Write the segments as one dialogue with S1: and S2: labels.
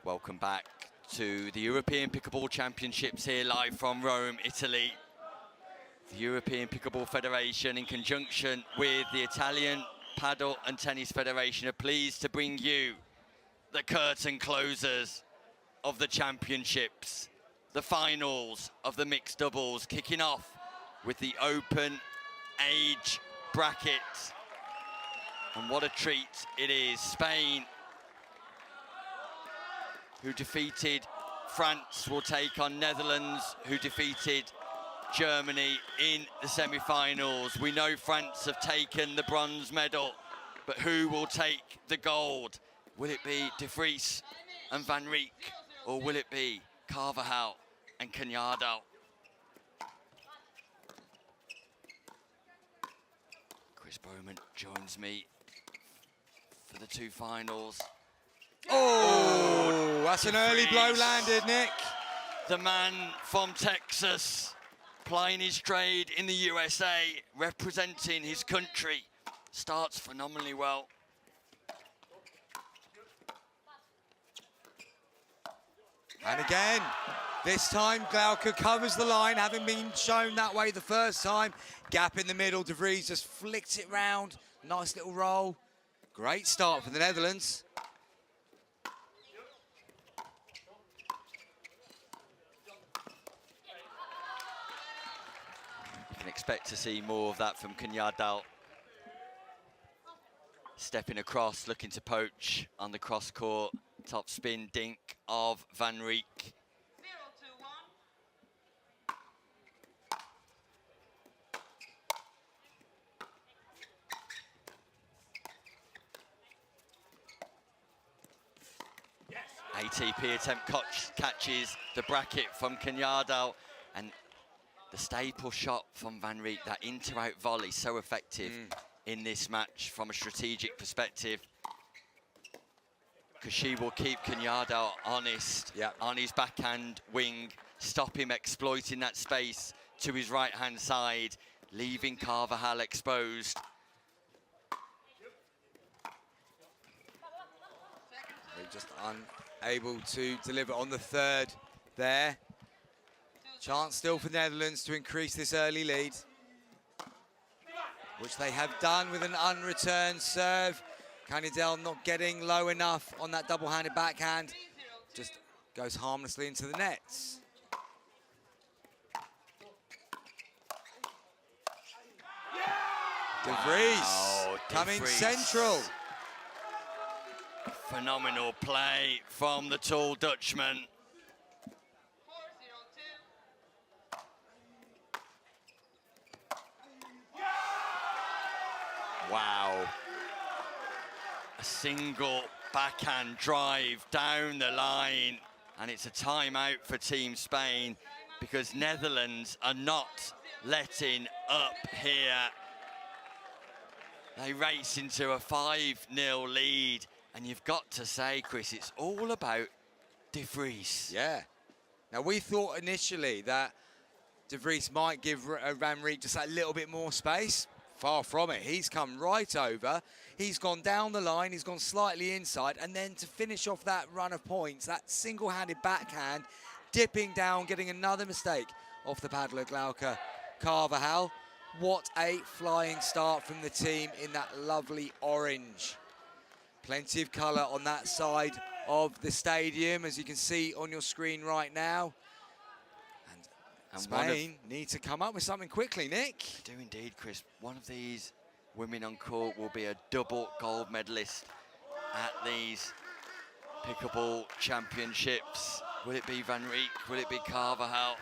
S1: Welcome back to the European Pickleball Championships here live from Rome, Italy. The European Pickleball Federation, in conjunction with the Italian Paddle and Tennis Federation, are pleased to bring you the curtain closers of the championships, the finals of the mixed doubles, kicking off with the open age bracket. And what a treat it is. Spain, who defeated France, will take on Netherlands, who defeated Germany in the semi-finals. We know France have taken the bronze medal, but who will take the gold? Will it be De Vries and Van Reek, or will it be Carvajal and Canyadell? Chris Bowman joins me for the two finals.
S2: Oh, that's an early blow landed, Nick.
S1: The man from Texas, plying his trade in the USA, representing his country, starts phenomenally well.
S2: And again, this time Glauka covers the line, having been shown that way the first time. Gap in the middle, De Vries just flicked it round. Nice little roll. Great start for the Netherlands.
S1: You can expect to see more of that from Canyadell. Stepping across, looking to poach on the cross court. Top spin dink of Van Reek.
S2: 0-2-1.
S1: ATP attempt catches the bracket from Canyadell, and the staple shot from Van Reek, that inter-out volley, so effective in this match from a strategic perspective, because she will keep Canyadell honest on his backhand wing, stop him exploiting that space to his right-hand side, leaving Carvajal exposed.
S2: They're just unable to deliver on the third there. Chance still for the Netherlands to increase this early lead, which they have done with an unreturned serve. Canyadell not getting low enough on that double-handed backhand. Just goes harmlessly into the nets. De Vries coming central.
S1: Phenomenal play from the tall Dutchman. Wow. A single backhand drive down the line, and it's a timeout for Team Spain, because Netherlands are not letting up here. They race into a 5-0 lead, and you've got to say, Chris, it's all about De Vries.
S2: Yeah. Now, we thought initially that De Vries might give Van Reek just a little bit more space. Far from it. He's come right over. He's gone down the line. He's gone slightly inside. And then to finish off that run of points, that single-handed backhand, dipping down, getting another mistake off the paddler, Glauka. Carvajal, what a flying start from the team in that lovely orange. Plenty of colour on that side of the stadium, as you can see on your screen right now. And Spain need to come up with something quickly, Nick.
S1: They do indeed, Chris. One of these women on court will be a double gold medalist at these Pickleball Championships. Will it be Van Reek? Will it be Carvajal?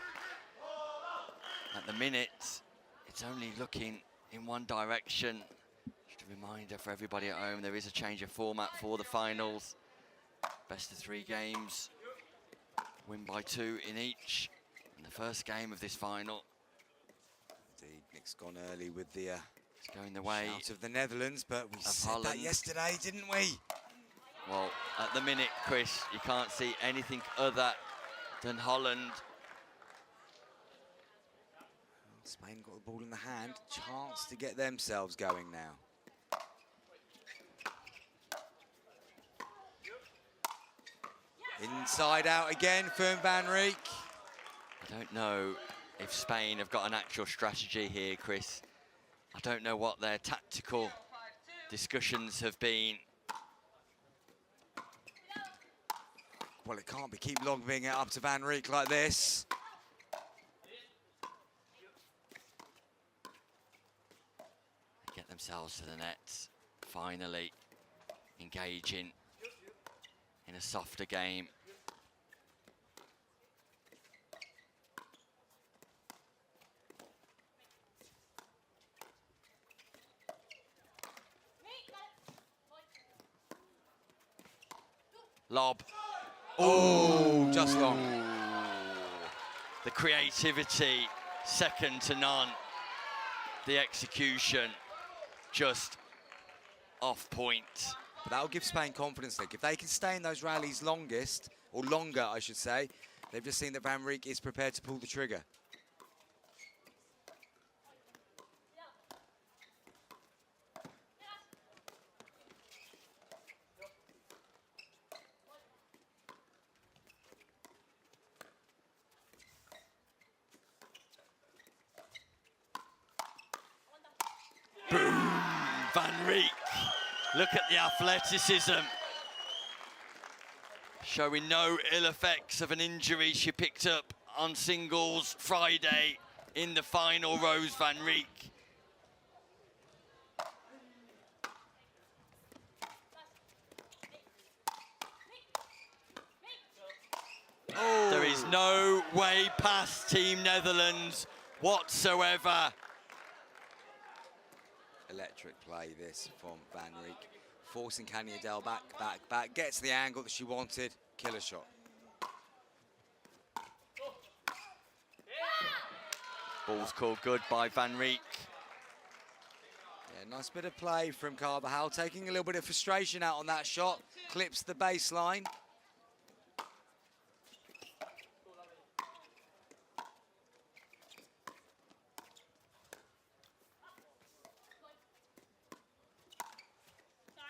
S1: At the minute, it's only looking in one direction. Just a reminder for everybody at home, there is a change of format for the finals. Best of 3 games, win by 2 in each. In the first game of this final.
S2: Indeed, Nick's gone early with the
S1: it's going the way
S2: shout of the Netherlands, but we said
S1: Holland.
S2: that yesterday, didn't we?
S1: Well, at the minute, Chris, you can't see anything other than Holland.
S2: Spain got the ball in the hand. Chance to get themselves going now. Inside out again from Van Reek.
S1: I don't know if Spain have got an actual strategy here, Chris. I don't know what their tactical discussions have been.
S2: Well, it can't be keep lobbing it up to Van Reek like this.
S1: They get themselves to the net, finally engaging in a softer game. Lob.
S2: Oh, just long.
S1: The creativity, second to none. The execution, just off point.
S2: But that'll give Spain confidence, Nick. If they can stay in those rallies longest, or longer, I should say, they've just seen that Van Reek is prepared to pull the trigger.
S1: Van Reek, look at the athleticism. Showing no ill effects of an injury she picked up on singles Friday in the final. Roos Van Reek.
S2: Oh.
S1: There is no way past Team Netherlands whatsoever.
S2: Electric play this from Van Reek. Forcing Canyadell back. Gets the angle that she wanted. Killer shot.
S1: Ball's called good by Van Reek.
S2: Yeah, nice bit of play from Carvajal, taking a little bit of frustration out on that shot. Clips the baseline.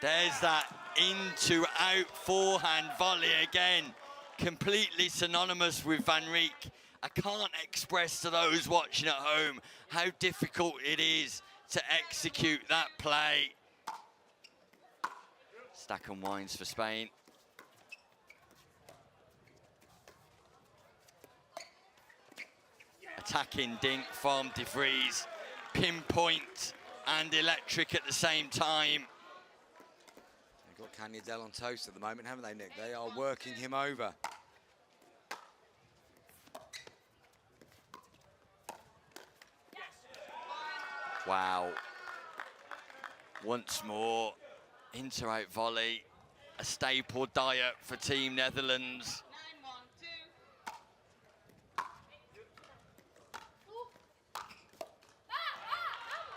S1: There's that into-out forehand volley again. Completely synonymous with Van Reek. I can't express to those watching at home how difficult it is to execute that play. Stack and winds for Spain. Attacking dink from De Vries. Pinpoint and electric at the same time.
S2: Got Canyadell on toast at the moment, haven't they, Nick? They are working him over.
S1: Wow. Once more, into-out volley, a staple diet for Team Netherlands.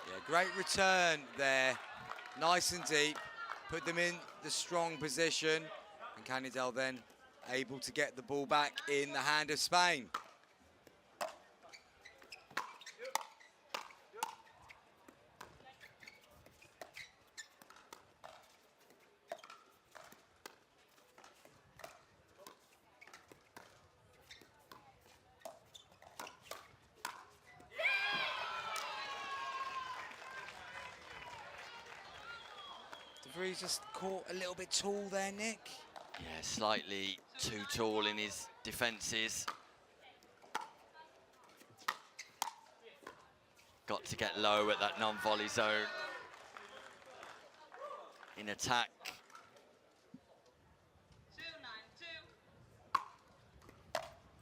S2: Yeah, great return there. Nice and deep. Put them in the strong position, and Canyadell then able to get the ball back in the hand of Spain. Vries just caught a little bit tall there, Nick.
S1: Yeah, slightly too tall in his defences. Got to get low at that non-volley zone. In attack.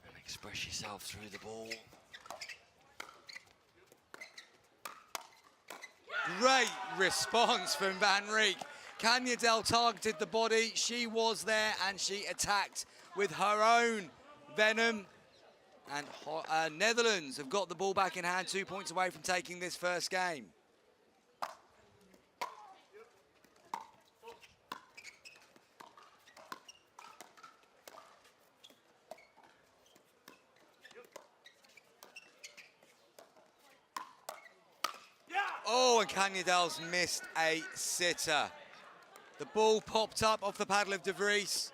S1: And express yourself through the ball.
S2: Great response from Van Reek. Canyadell targeted the body. She was there and she attacked with her own venom. And Netherlands have got the ball back in hand, 2 points away from taking this first game. Oh, and Canyadell's missed a sitter. The ball popped up off the paddle of De Vries.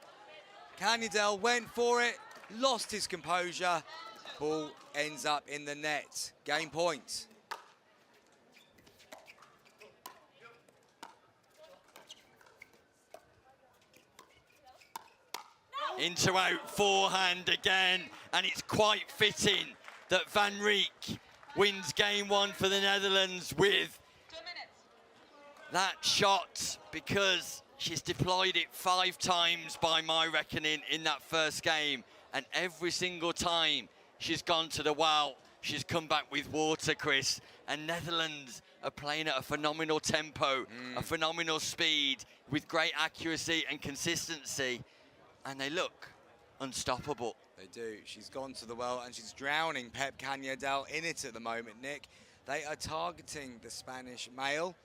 S2: Canyadell went for it, lost his composure. Ball ends up in the net. Game point.
S1: Into out, forehand again, and it's quite fitting that Van Reek wins game one for the Netherlands with that shot, because she's deployed it 5 times by my reckoning in that first game, and every single time she's gone to the well, she's come back with water, Chris, and Netherlands are playing at a phenomenal tempo, a phenomenal speed, with great accuracy and consistency, and they look unstoppable.
S2: They do. She's gone to the well and she's drowning Pep Canyadell in it at the moment, Nick. They are targeting the Spanish male,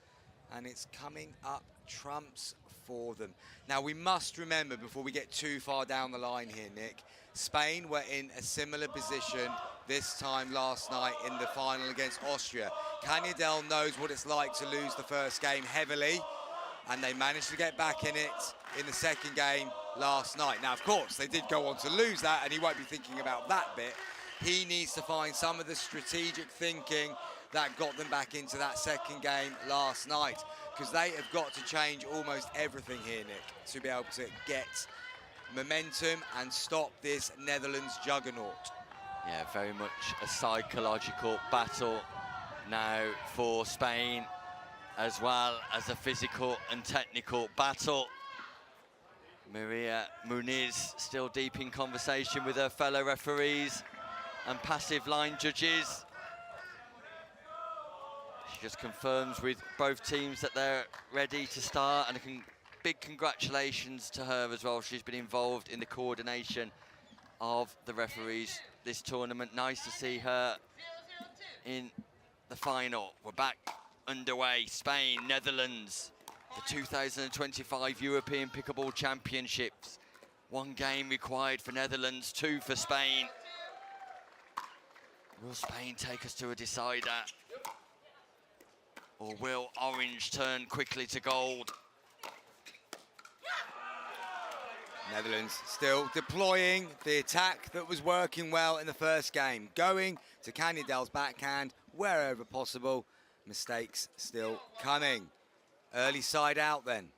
S2: and it's coming up trumps for them. Now, we must remember, before we get too far down the line here, Nick, Spain were in a similar position this time last night in the final against Austria. Canyadell knows what it's like to lose the first game heavily, and they managed to get back in it in the second game last night. Now, of course, they did go on to lose that, and he won't be thinking about that bit. He needs to find some of the strategic thinking that got them back into that second game last night, because they have got to change almost everything here, Nick, to be able to get momentum and stop this Netherlands juggernaut.
S1: Yeah, very much a psychological battle now for Spain, as well as a physical and technical battle. Maria Muniz still deep in conversation with her fellow referees and passive line judges. She just confirms with both teams that they're ready to start, and big congratulations to her as well. She's been involved in the coordination of the referees this tournament. Nice to see her in the final. We're back underway. Spain, Netherlands, the 2025 European Pickleball Championships. 1 game required for Netherlands, 2 for Spain. Will Spain take us to a decider? Or will orange turn quickly to gold?
S2: Netherlands still deploying the attack that was working well in the first game. Going to Canyadell's backhand wherever possible. Mistakes still coming. Early side out then.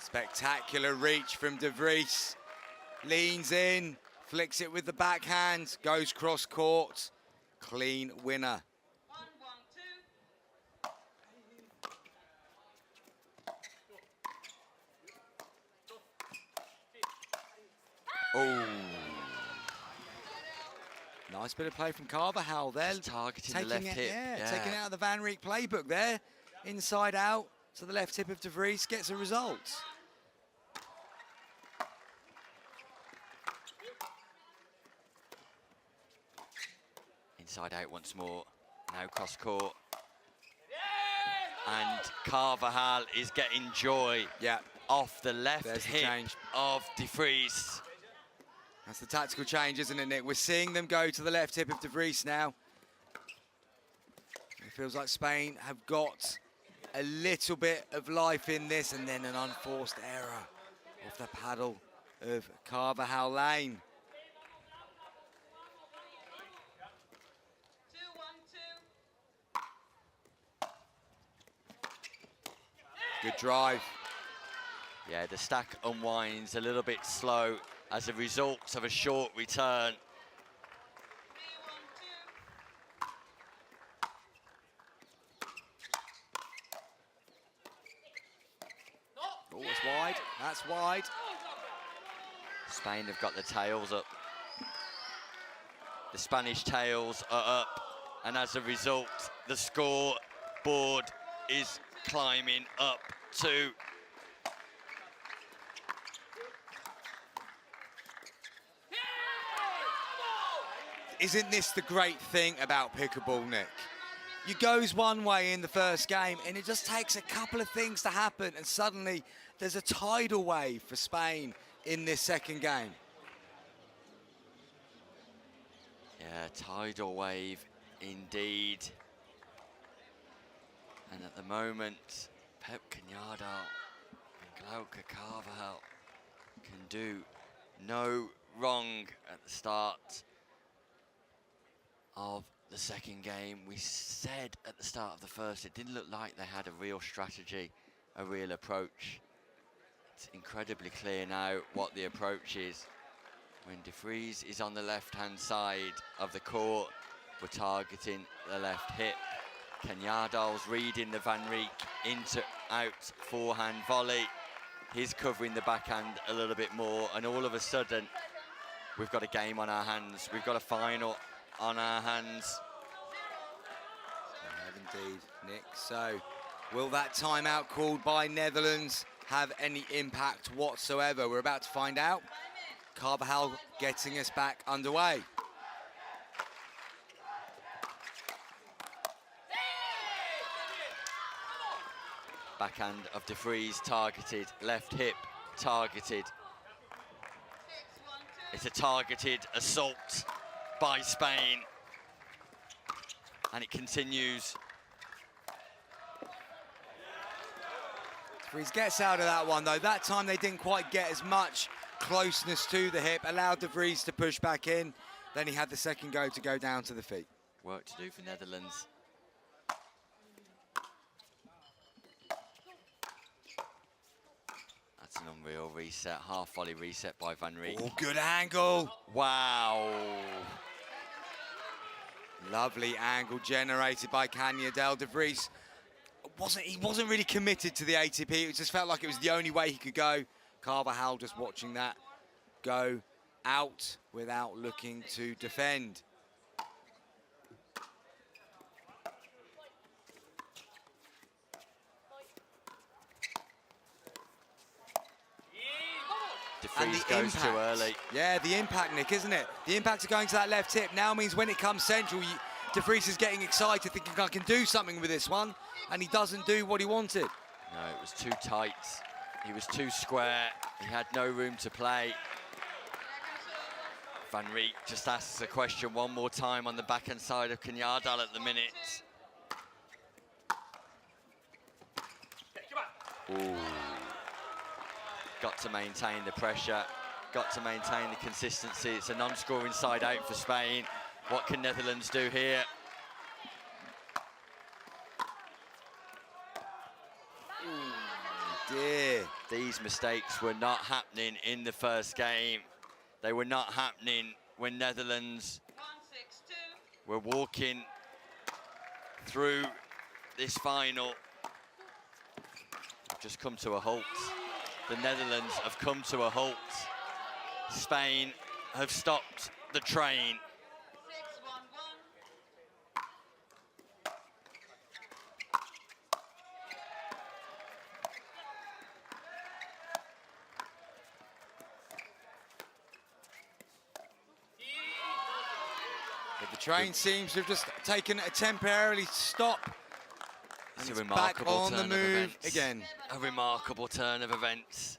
S2: Spectacular reach from De Vries. Leans in, flicks it with the backhand, goes cross court. Clean winner. 1-1-2. Oh. Nice bit of play from Carvajal there.
S1: Just targeting the left hip.
S2: Yeah, taking it out of the Van Reek playbook there. Inside out to the left hip of De Vries, gets a result.
S1: Inside out once more, now cross court. And Carvajal is getting joy off the left hip of De Vries.
S2: That's the tactical change, isn't it, Nick? We're seeing them go to the left hip of De Vries now. It feels like Spain have got a little bit of life in this, and then an unforced error off the paddle of Carvajal Lane. 2-1-2. Good drive.
S1: Yeah, the stack unwinds a little bit slow as a result of a short return.
S2: 3-1-2. Oh, it's wide. That's wide.
S1: Spain have got the tails up. The Spanish tails are up, and as a result, the scoreboard is climbing up too.
S2: isn't this the great thing about pickleball, Nick? It goes one way in the first game, and it just takes a couple of things to happen, and suddenly there's a tidal wave for Spain in this second game.
S1: Yeah, tidal wave indeed. And at the moment, Pep Canyadell and Glauka Carvajal can do no wrong at the start of the second game. We said at the start of the first, it didn't look like they had a real strategy, a real approach. It's incredibly clear now what the approach is. When Vries is on the left-hand side of the court, we're targeting the left hip. Canyadell's reading the Van Reek into out forehand volley. He's covering the backhand a little bit more, and all of a sudden, we've got a game on our hands. We've got a final on our hands.
S2: We have indeed, Nick. So, will that timeout called by Netherlands have any impact whatsoever? We're about to find out. Carvajal getting us back underway.
S1: Backhand of De Vries targeted, left hip targeted. It's a targeted assault by Spain. And it continues.
S2: Vries gets out of that one though. That time they didn't quite get as much closeness to the hip, allowed De Vries to push back in. Then he had the second go to go down to the feet.
S1: Work to do for Netherlands. That's an unreal reset, half volley reset by Van Reek.
S2: Oh, good angle.
S1: Wow.
S2: Lovely angle generated by Canyadell. De Vries he wasn't really committed to the ATP. It just felt like it was the only way he could go. Carvajal just watching that go out without looking to defend.
S1: And the goes
S2: impact,
S1: too early.
S2: Yeah, the impact, Nick, isn't it? The impact of going to that left hip now means when it comes central, De Vries is getting excited, thinking I can do something with this one, and he doesn't do what he wanted.
S1: No, it was too tight. He was too square. He had no room to play. Van Reek just asks a question one more time on the backhand side of Canyadell at the minute. Ooh. Got to maintain the pressure, got to maintain the consistency. It's a non-scoring side out for Spain. What can Netherlands do here?
S2: Ooh, dear.
S1: These mistakes were not happening in the first game. They were not happening when Netherlands were walking through this final. Just come to a halt. The Netherlands have come to a halt. Spain have stopped the train.
S2: But the train seems to have just taken a temporarily stop.
S1: It's a
S2: it's
S1: remarkable
S2: back on
S1: turn
S2: the
S1: of
S2: move
S1: events.
S2: again.
S1: A remarkable turn of events.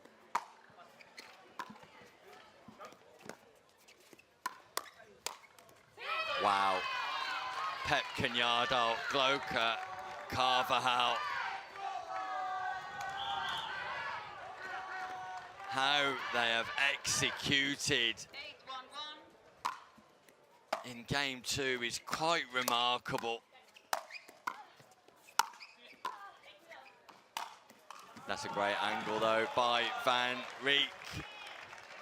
S1: Wow. Pep Canyadell, Glauka, Carvajal. How they have executed in game two is quite remarkable. That's a great angle, though, by Van Reek.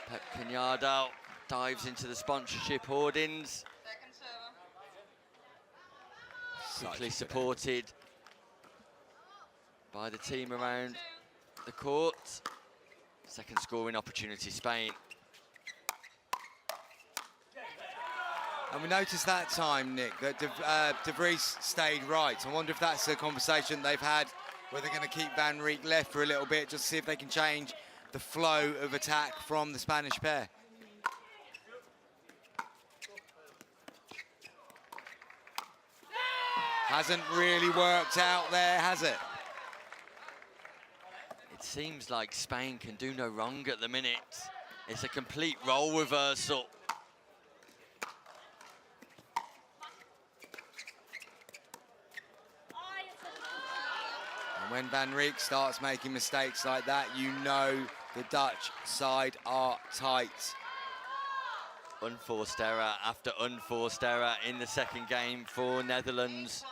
S1: Pep Canyadell dives into the sponsorship hoardings. Quickly supported by the team around the court. Second scoring opportunity, Spain.
S2: And we noticed that time, Nick, that De Vries stayed right. I wonder if that's a conversation they've had, where they're going to keep Van Reek left for a little bit, just to see if they can change the flow of attack from the Spanish pair. Hasn't really worked out there, has it?
S1: It seems like Spain can do no wrong at the minute. It's a complete role reversal.
S2: And when Van Reek starts making mistakes like that, you know the Dutch side are tight.
S1: Unforced error after unforced error in the second game for Netherlands.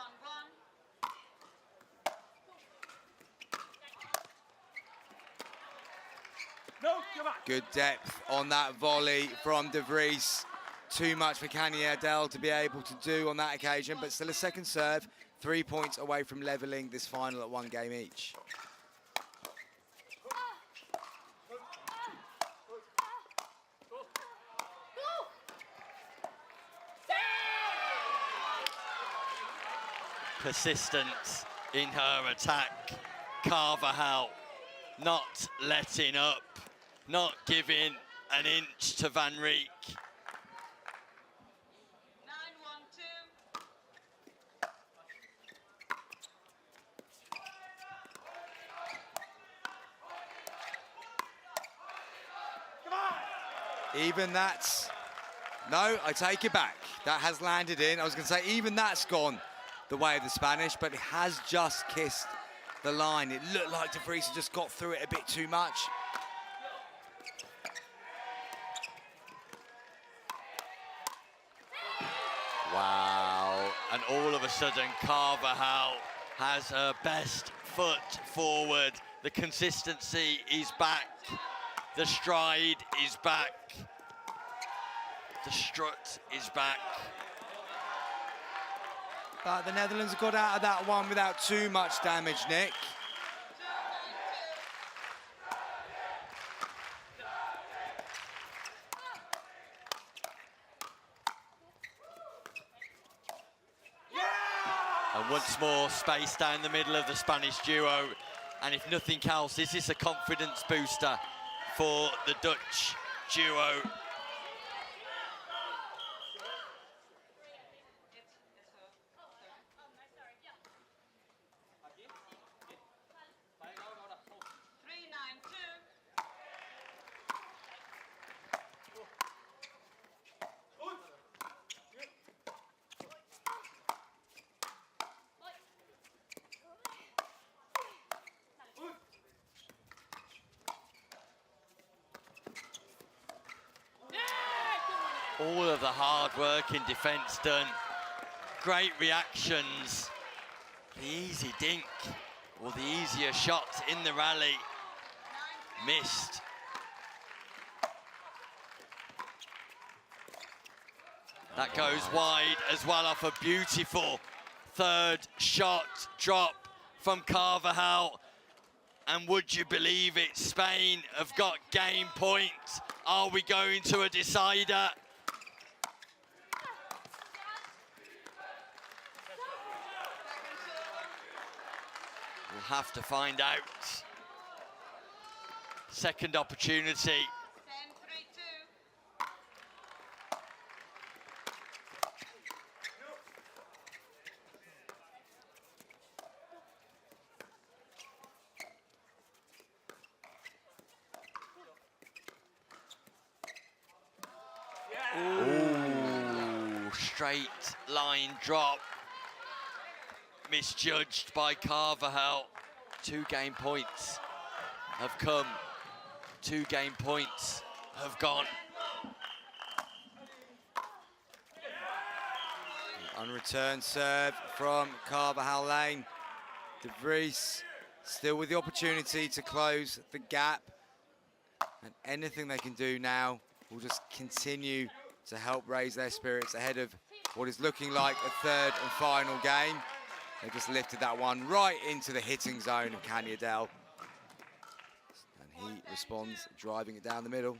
S2: Good depth on that volley from De Vries. Too much for Canyadell to be able to do on that occasion, but still a second serve. 3 points away from levelling this final at 1 game each.
S1: Persistence in her attack. Carvajal not letting up, not giving an inch to Van Reek.
S2: Even that's, no, I take it back. That has landed in. I was going to say, even that's gone the way of the Spanish, but it has just kissed the line. It looked like De Vries had just got through it a bit too much.
S1: Wow, and all of a sudden Carvajal has her best foot forward. The consistency is back. The stride is back. The strut is back.
S2: But the Netherlands got out of that one without too much damage, Nick.
S1: And once more, space down the middle of the Spanish duo. And if nothing else, this is a confidence booster for the Dutch duo. All of the hard work in defence done. Great reactions. The easy dink, or the easier shot in the rally, missed. That goes wide as well off a beautiful third shot drop from Carvajal. And would you believe it, Spain have got game point. Are we going to a decider? We'll have to find out. Second opportunity. Ooh, straight line drop. Misjudged by Carvajal. 2 game points have come. 2 game points have gone.
S2: Unreturned serve from Carvajal Lane. De Vries still with the opportunity to close the gap. And anything they can do now will just continue to help raise their spirits ahead of what is looking like a third and final game. They just lifted that one right into the hitting zone of Canyadell. And he responds, driving it down the middle.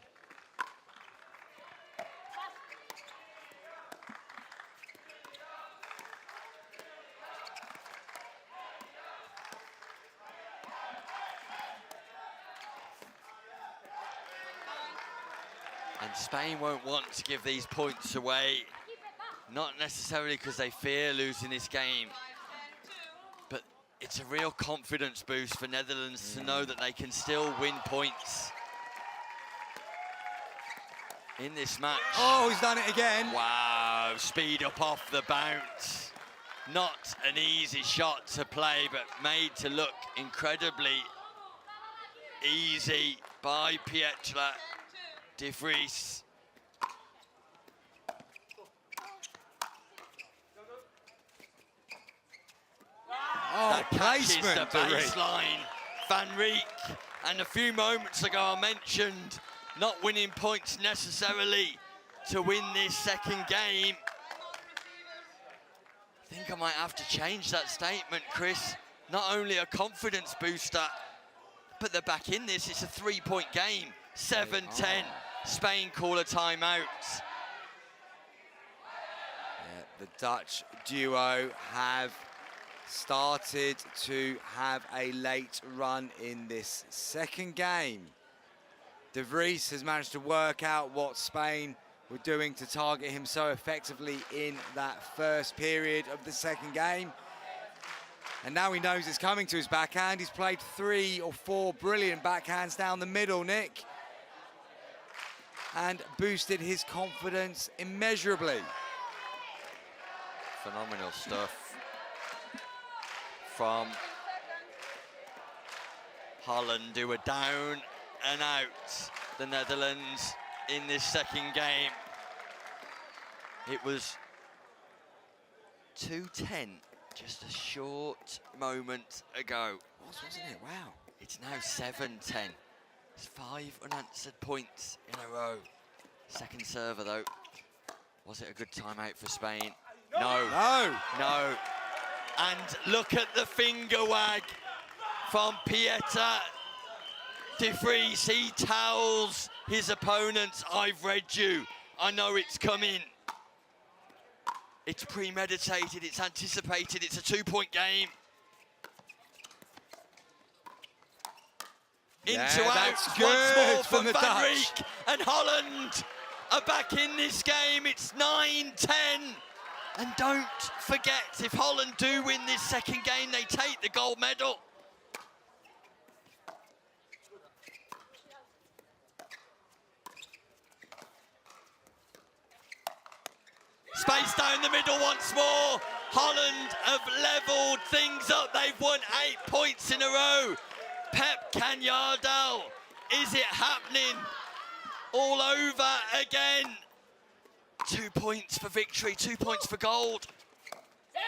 S1: And Spain won't want to give these points away. Not necessarily because they fear losing this game, it's a real confidence boost for Netherlands to know that they can still win points in this match.
S2: Oh, he's done it again.
S1: Wow, speed up off the bounce. Not an easy shot to play, but made to look incredibly easy by Pieter de Vries.
S2: Oh,
S1: That catches
S2: placement,
S1: the
S2: De Vries.
S1: baseline. Van Reek, and a few moments ago I mentioned not winning points necessarily to win this second game. I think I might have to change that statement, Chris. Not only a confidence booster, but they're back in this. It's a 3-point game. 7-10. Spain call a timeout.
S2: Yeah, the Dutch duo have started to have a late run in this second game. De Vries has managed to work out what Spain were doing to target him so effectively in that first period of the second game. And now he knows it's coming to his backhand. He's played 3 or 4 brilliant backhands down the middle, Nick, and boosted his confidence immeasurably.
S1: Phenomenal stuff from Holland, who are down and out the Netherlands in this second game. It was 2-10 just a short moment ago.
S2: Wasn't it? Wow.
S1: It's now 7-10. It's 5 unanswered points in a row. Second server though. Was it a good timeout for Spain? No. No. And look at the finger wag from Pieter de Vries. He tells his opponents, I've read you. I know it's coming. It's premeditated, it's anticipated, it's a 2-point game.
S2: Yeah,
S1: Into
S2: that's
S1: out,
S2: good
S1: once more
S2: from
S1: for
S2: the
S1: Van
S2: Dutch.
S1: Reek, and Holland are back in this game. It's 9-10. And don't forget, if Holland do win this second game, they take the gold medal. Space down the middle once more. Holland have levelled things up. They've won 8 points in a row. Pep Canyadell, is it happening? All over again. 2 points for victory, 2 points for gold.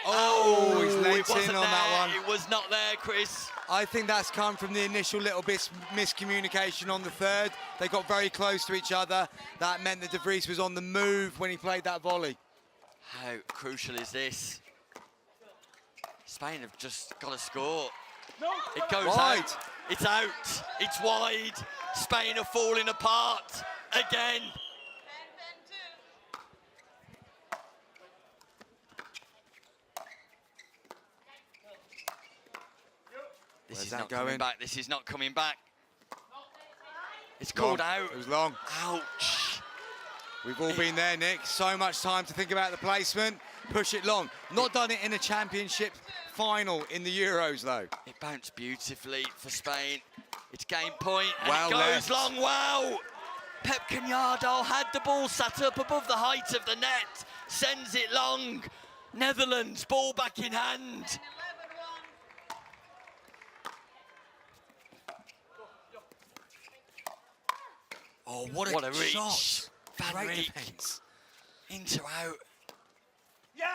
S2: Oh, he's
S1: it
S2: leant
S1: wasn't
S2: in on
S1: there.
S2: that one.
S1: It was not there, Chris.
S2: I think that's come from the initial little bit miscommunication on the third. They got very close to each other. That meant that De Vries was on the move when he played that volley.
S1: How crucial is this? Spain have just got to score. It goes
S2: Wide.
S1: out. It's out. It's wide. Spain are falling apart again. This is not coming back. This is not coming back. It's called out.
S2: It was long.
S1: Ouch.
S2: We've all been there, Nick. So much time to think about the placement. Push it long. Not done it in a championship final in the Euros, though.
S1: It bounced beautifully for Spain. It's game point, and
S2: Well
S1: it goes
S2: left.
S1: long. Wow. Pep Canyadell had the ball sat up above the height of the net. Sends it long. Netherlands, ball back in hand.
S2: Oh, what a
S1: reach.
S2: shot.
S1: Van
S2: Great
S1: Reek.
S2: defence.
S1: Into out.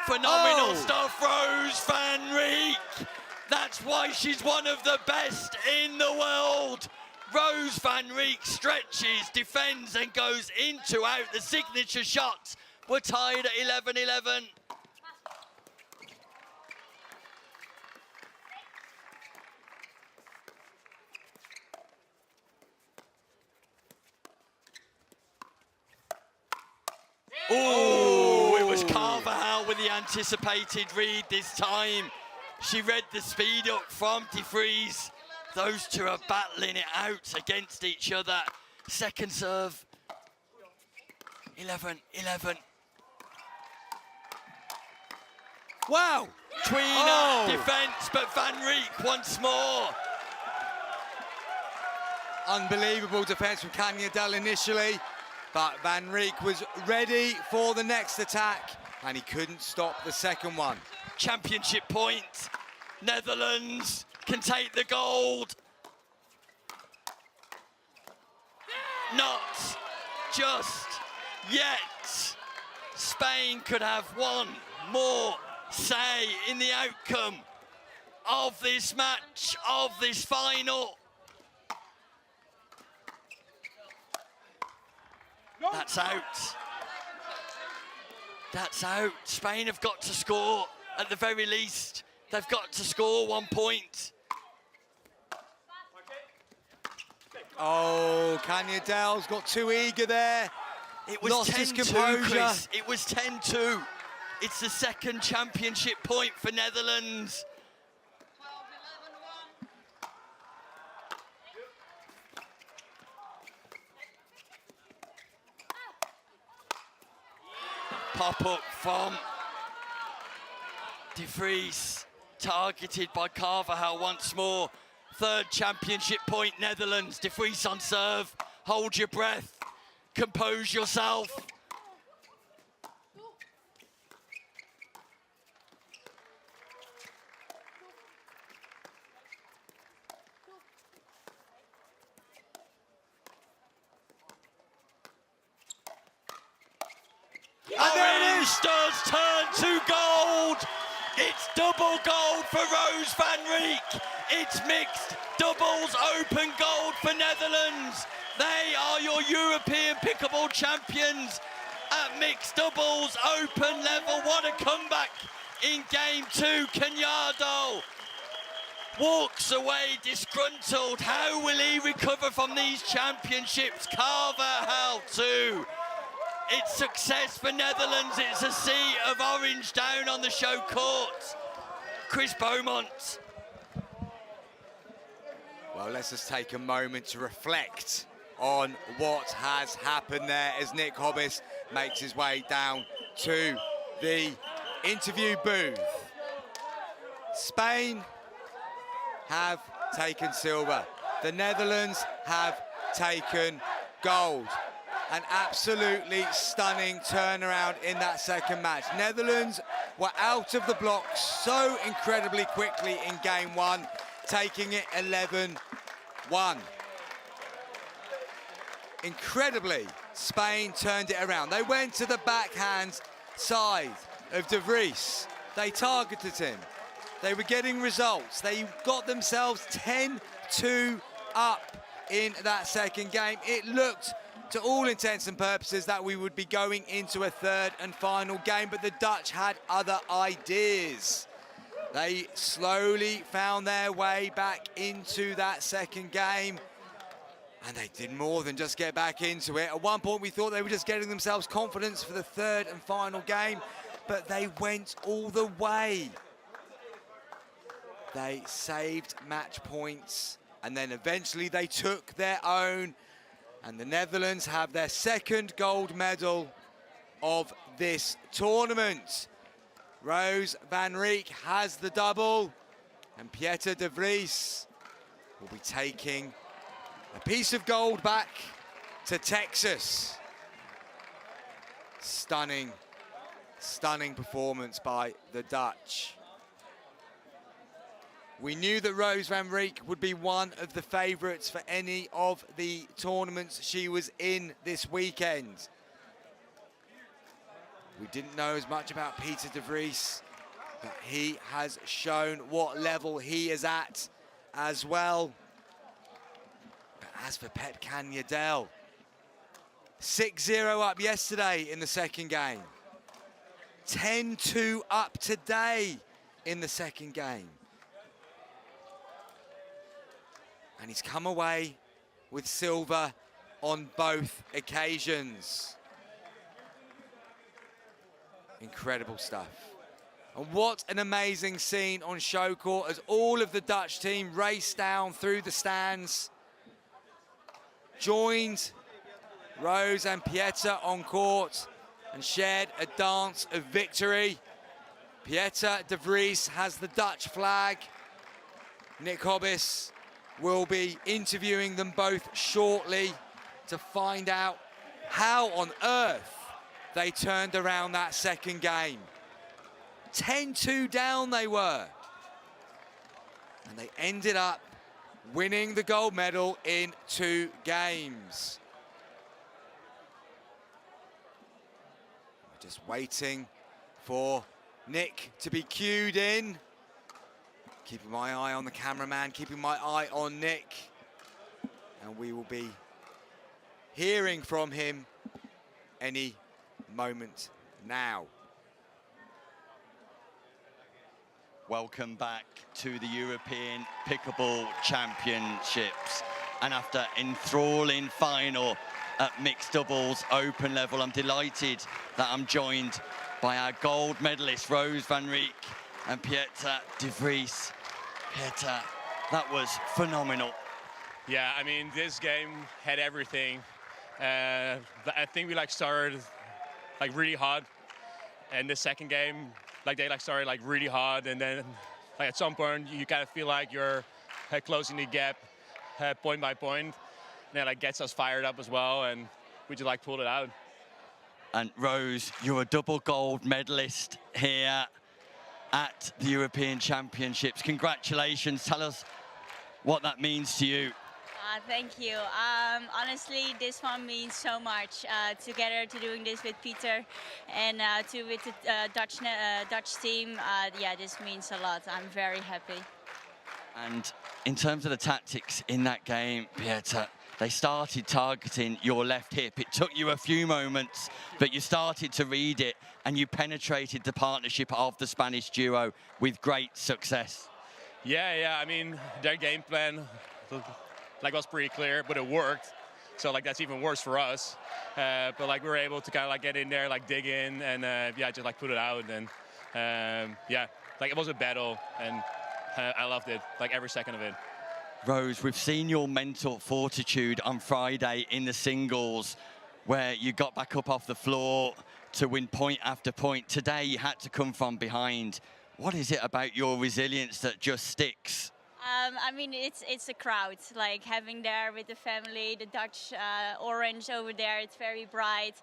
S1: Phenomenal
S2: Oh.
S1: stuff, Roos Van Reek. That's why she's one of the best in the world. Roos Van Reek stretches, defends, and goes into out. The signature shots were tied at 11-11. Oh, it was Carvajal with the anticipated read this time. She read the speed up from de Vries. Those two are battling it out against each other. Second serve. 11-11.
S2: Wow!
S1: Tweener defence, but Van Reek once more.
S2: Unbelievable defence from Canyadell initially, but Van Reek was ready for the next attack, and he couldn't stop the second one.
S1: Championship point. Netherlands can take the gold. Not just yet. Spain could have one more say in the outcome of this match, of this final. That's out. That's out. Spain have got to score at the very least. They've got to score 1 point.
S2: Oh, Canyadell's got too eager there.
S1: It was
S2: lost his
S1: 10-2,
S2: composure.
S1: Chris. It was 10-2. It's the second championship point for Netherlands. Pop up from De Vries, targeted by Carvajal once more. Third championship point, Netherlands. De Vries on serve. Hold your breath. Compose yourself. Orange does turn to gold. It's double gold for Roos van Reek. It's mixed doubles open gold for Netherlands. They are your European Pickleball Champions at mixed doubles open level. What a comeback in game 2. Canyadell walks away disgruntled. How will he recover from these championships? Carvajal too. It's success for Netherlands. It's a sea of orange down on the show court. Chris Beaumont.
S2: Well, let's just take a moment to reflect on what has happened there as Nick Hobbs makes his way down to the interview booth. Spain have taken silver. The Netherlands have taken gold. An absolutely stunning turnaround in that second match. Netherlands were out of the blocks so incredibly quickly in game 1, taking it 11-1. Incredibly, Spain turned it around. They went to the backhand side of De Vries. They targeted him. They were getting results. They got themselves 10-2 up in that second game. It looked, to all intents and purposes, that we would be going into a third and final game, but the Dutch had other ideas. They slowly found their way back into that second game, and they did more than just get back into it. At one point, we thought they were just getting themselves confidence for the third and final game, but they went all the way. They saved match points, and then eventually they took their own, and the Netherlands have their second gold medal of this tournament. Roos van Reek has the double, and Pieter de Vries will be taking a piece of gold back to Texas. Stunning, stunning performance by the Dutch. We knew that Roos van Reek would be one of the favourites for any of the tournaments she was in this weekend. We didn't know as much about Pieter de Vries, but he has shown what level he is at as well. But as for Pep Canyadell, 6-0 up yesterday in the second game. 10-2 up today in the second game. And he's come away with silver on both occasions. Incredible stuff. And what an amazing scene on show court as all of the Dutch team raced down through the stands, joined Roos and Pieter on court and shared a dance of victory. Pieter de Vries has the Dutch flag. Nick Hobbs will be interviewing them both shortly to find out how on earth they turned around that second game. 10-2 down they were. And they ended up winning the gold medal in 2 games. We're just waiting for Nick to be cued in. Keeping my eye on the cameraman, keeping my eye on Nick. And we will be hearing from him any moment now.
S1: Welcome back to the European Pickleball Championships. And after enthralling final at mixed doubles open level, I'm delighted that I'm joined by our gold medalists, Roos van Reek and Pieter de Vries. Pieter, that was phenomenal.
S3: Yeah, I mean, this game had everything. I think we started really hot, and the second game, they started really hot, and then at some point you kind of feel like you're closing the gap point by point, and that gets us fired up as well, and we just pulled it out.
S1: And Roos, you're a double gold medalist here at the European Championships. Congratulations. Tell us what that means to you.
S4: Thank you. Honestly, this one means so much. Together to doing this with Pieter and with the Dutch team, yeah, this means a lot. I'm very happy.
S1: And in terms of the tactics in that game, Pieter, they started targeting your left hip. It took you a few moments, but you started to read it and you penetrated the partnership of the Spanish duo with great success.
S3: Yeah, I mean, their game plan was pretty clear, but it worked. So that's even worse for us. But we were able to kind of get in there, dig in, and yeah, just put it out. And yeah, it was a battle, and I loved it, every second of it.
S1: Roos, we've seen your mental fortitude on Friday in the singles, where you got back up off the floor to win point after point. Today, you had to come from behind. What is it about your resilience that just sticks?
S4: I mean, it's a crowd, having there with the family, the Dutch orange over there, it's very bright.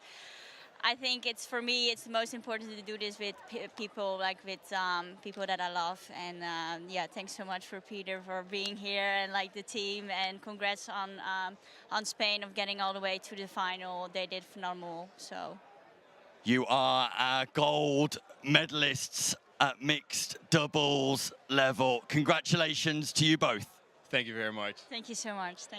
S4: I think for me, it's the most important to do this with people, with people that I love. And yeah, thanks so much for Pieter for being here and the team. And congrats on Spain of getting all the way to the final. They did phenomenal. So
S1: you are our gold medalists at mixed doubles level. Congratulations to you both.
S3: Thank you very much.
S4: Thank you so much. Thank you.